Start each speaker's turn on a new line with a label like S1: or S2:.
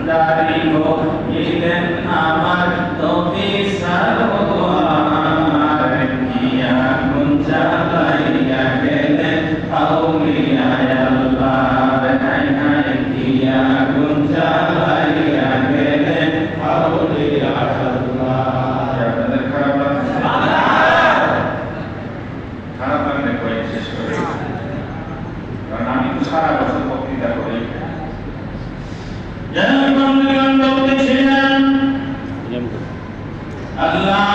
S1: ভান্ডারি গো এলেন আমার নবী সারোয়ার কি আগুন জ্বালাইয়া গেলেন আউলিয়া আল্লাহ হায় হায় কি আগুন জ্বালাইয়া গেলেন আউলিয়া আল্লাহ। আপনাদের খারাপ লাগছে? খারাপ লাগলে কয়েক শেষ করে, কারণ আমি তো সারা বছর বক্তৃতা করি। বলতেছিলেন আল্লাহ